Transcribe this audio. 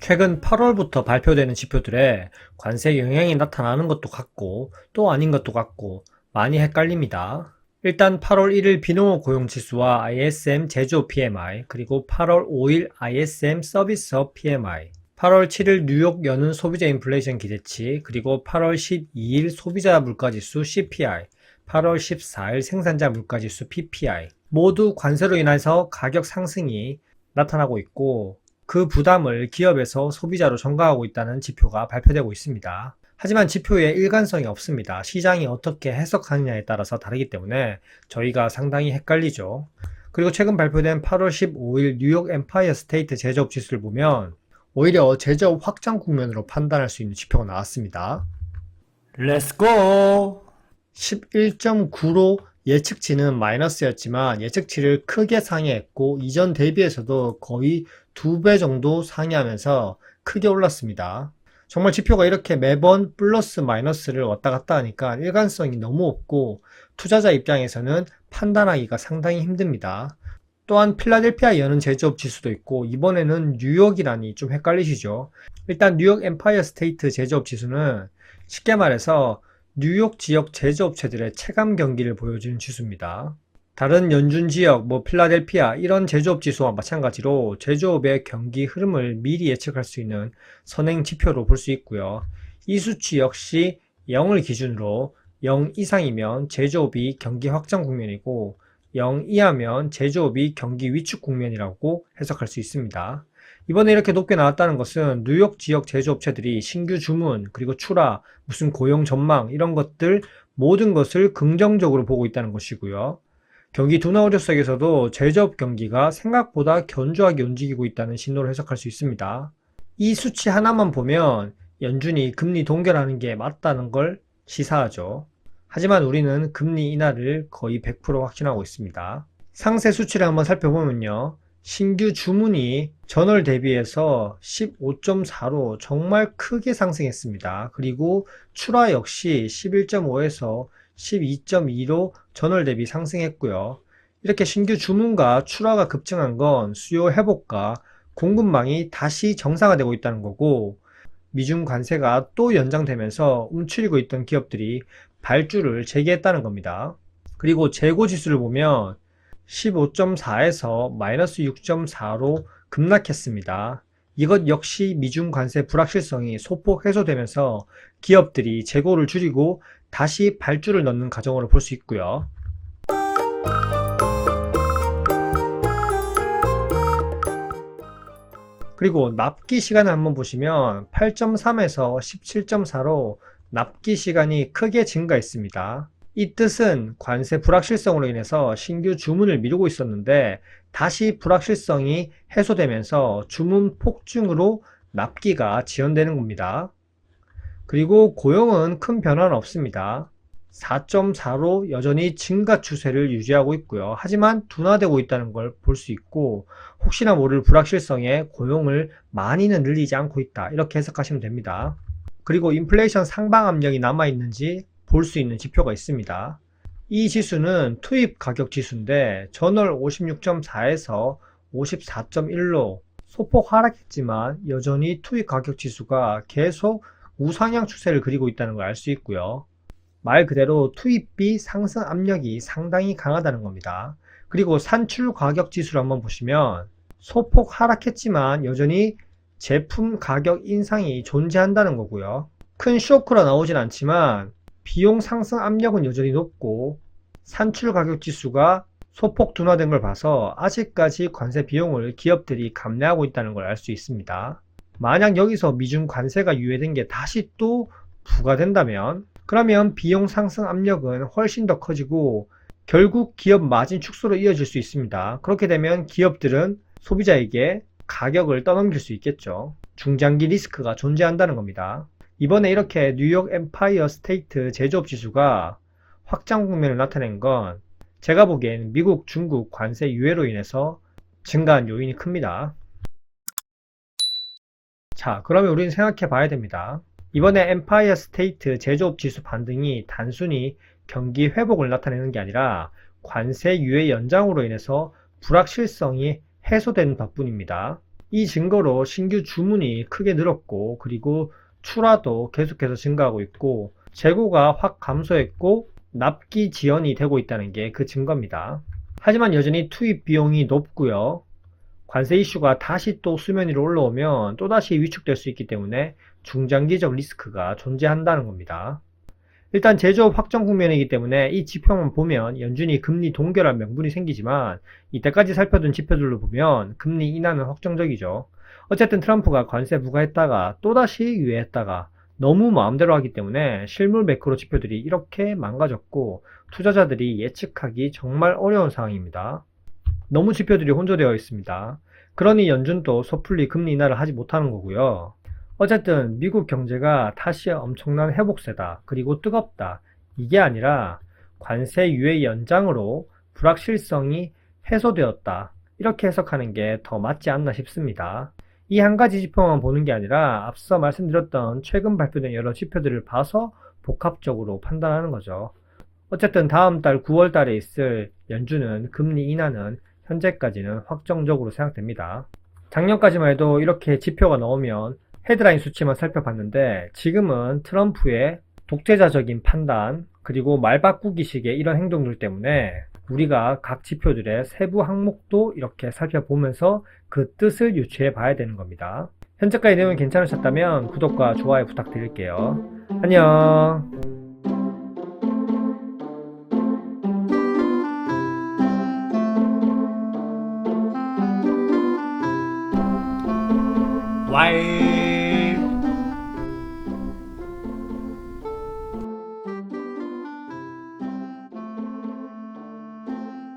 최근 8월부터 발표되는 지표들에 관세 영향이 나타나는 것도 같고 또 아닌 것도 같고 많이 헷갈립니다. 일단 8월 1일 비농업 고용지수와 ISM 제조업 PMI, 그리고 8월 5일 ISM 서비스업 PMI, 8월 7일 뉴욕 연은 소비자 인플레이션 기대치, 그리고 8월 12일 소비자 물가지수 CPI, 8월 14일 생산자 물가지수 PPI 모두 관세로 인해서 가격 상승이 나타나고 있고, 그 부담을 기업에서 소비자로 전가하고 있다는 지표가 발표되고 있습니다. 하지만 지표에 일관성이 없습니다. 시장이 어떻게 해석하느냐에 따라서 다르기 때문에 저희가 상당히 het갈리죠. 그리고 최근 발표된 8월 15일 뉴욕 엠파이어 스테이트 제조업 지수를 보면 오히려 제조업 확장 국면으로 판단할 수 있는 지표가 나왔습니다. 렛츠고! 11.9로 예측치는 마이너스였지만 예측치를 크게 상회했고 이전 대비해서도 거의 2배 정도 상회하면서 크게 올랐습니다. 정말 지표가 이렇게 매번 플러스 마이너스를 왔다 갔다 하니까 일관성이 너무 없고 투자자 입장에서는 판단하기가 상당히 힘듭니다. 또한 필라델피아 여는 제조업 지수도 있고 이번에는 뉴욕이라니 좀 헷갈리시죠? 일단 뉴욕 엠파이어 스테이트 제조업 지수는 쉽게 말해서 뉴욕 지역 제조업체들의 체감 경기를 보여주는 지수입니다. 다른 연준 지역, 필라델피아 이런 제조업 지수와 마찬가지로 제조업의 경기 흐름을 미리 예측할 수 있는 선행 지표로 볼 수 있고요. 이 수치 역시 0을 기준으로 0 이상이면 제조업이 경기 확장 국면이고 0 이하면 제조업이 경기 위축 국면이라고 해석할 수 있습니다. 이번에 이렇게 높게 나왔다는 것은 뉴욕 지역 제조업체들이 신규 주문, 그리고 출하, 무슨 고용 전망 이런 것들 모든 것을 긍정적으로 보고 있다는 것이고요. 경기 둔화 우려 속에서도 제조업 경기가 생각보다 견조하게 움직이고 있다는 신호를 해석할 수 있습니다. 이 수치 하나만 보면 연준이 금리 동결하는 게 맞다는 걸 시사하죠. 하지만 우리는 금리 인하를 거의 100% 확신하고 있습니다. 상세 수치를 한번 살펴보면요. 신규 주문이 전월 대비해서 15.4로 정말 크게 상승했습니다. 그리고 출하 역시 11.5에서 12.2로 전월 대비 상승했고요. 이렇게 신규 주문과 출하가 급증한 건 수요 회복과 공급망이 다시 정상화되고 있다는 거고, 미중 관세가 또 연장되면서 움츠리고 있던 기업들이 발주를 재개했다는 겁니다. 그리고 재고 지수를 보면 15.4에서 마이너스 6.4로 급락했습니다. 이것 역시 미중 관세 불확실성이 소폭 해소되면서 기업들이 재고를 줄이고 다시 발주를 넣는 과정으로 볼 수 있고요. 그리고 납기 시간을 한번 보시면 8.3에서 17.4로 납기 시간이 크게 증가했습니다. 이 뜻은 관세 불확실성으로 인해서 신규 주문을 미루고 있었는데 다시 불확실성이 해소되면서 주문 폭증으로 납기가 지연되는 겁니다. 그리고 고용은 큰 변화는 없습니다. 4.4로 여전히 증가 추세를 유지하고 있고요. 하지만 둔화되고 있다는 걸 볼 수 있고 혹시나 모를 불확실성에 고용을 많이는 늘리지 않고 있다. 이렇게 해석하시면 됩니다. 그리고 인플레이션 상방 압력이 남아있는지 볼 수 있는 지표가 있습니다. 이 지수는 투입 가격 지수인데 전월 56.4에서 54.1로 소폭 하락했지만 여전히 투입 가격 지수가 계속 우상향 추세를 그리고 있다는 걸 알 수 있고요. 말 그대로 투입비 상승 압력이 상당히 강하다는 겁니다. 그리고 산출 가격 지수를 한번 보시면 소폭 하락했지만 여전히 제품 가격 인상이 존재한다는 거고요. 큰 쇼크가 나오진 않지만 비용 상승 압력은 여전히 높고 산출 가격 지수가 소폭 둔화된 걸 봐서 아직까지 관세 비용을 기업들이 감내하고 있다는 걸 알 수 있습니다. 만약 여기서 미중 관세가 유예된 게 다시 또 부과된다면 그러면 비용 상승 압력은 훨씬 더 커지고 결국 기업 마진 축소로 이어질 수 있습니다. 그렇게 되면 기업들은 소비자에게 가격을 떠넘길 수 있겠죠. 중장기 리스크가 존재한다는 겁니다. 이번에 이렇게 뉴욕 엠파이어 스테이트 제조업 지수가 확장 국면을 나타낸 건 제가 보기엔 미국, 중국 관세 유예로 인해서 증가한 요인이 큽니다. 자, 그러면 우리는 생각해 봐야 됩니다. 이번에 엠파이어 스테이트 제조업 지수 반등이 단순히 경기 회복을 나타내는 게 아니라 관세 유예 연장으로 인해서 불확실성이 해소된 덕분입니다. 이 증거로 신규 주문이 크게 늘었고, 그리고 출하도 계속해서 증가하고 있고, 재고가 확 감소했고, 납기 지연이 되고 있다는 게 그 증거입니다. 하지만 여전히 투입 비용이 높고요. 관세 이슈가 다시 또 수면 위로 올라오면 또다시 위축될 수 있기 때문에 중장기적 리스크가 존재한다는 겁니다. 일단 제조업 확정 국면이기 때문에 이 지표만 보면 연준이 금리 동결할 명분이 생기지만 이때까지 살펴둔 지표들로 보면 금리 인하는 확정적이죠. 어쨌든 트럼프가 관세 부과했다가 또다시 유예했다가 너무 마음대로 하기 때문에 실물 매크로 지표들이 이렇게 망가졌고 투자자들이 예측하기 정말 어려운 상황입니다. 너무 지표들이 혼조되어 있습니다. 그러니 연준도 섣불리 금리 인하를 하지 못하는 거고요. 어쨌든 미국 경제가 다시 엄청난 회복세다, 그리고 뜨겁다, 이게 아니라 관세 유예 연장으로 불확실성이 해소되었다, 이렇게 해석하는 게 더 맞지 않나 싶습니다. 이 한 가지 지표만 보는 게 아니라 앞서 말씀드렸던 최근 발표된 여러 지표들을 봐서 복합적으로 판단하는 거죠. 어쨌든 다음 달 9월 달에 있을 연준은 금리 인하는 현재까지는 확정적으로 생각됩니다. 작년까지만 해도 이렇게 지표가 나오면 헤드라인 수치만 살펴봤는데 지금은 트럼프의 독재자적인 판단 그리고 말 바꾸기식의 이런 행동들 때문에 우리가 각 지표들의 세부 항목도 이렇게 살펴보면서 그 뜻을 유추해 봐야 되는 겁니다. 현재까지 내용이 괜찮으셨다면 구독과 좋아요 부탁드릴게요. 안녕.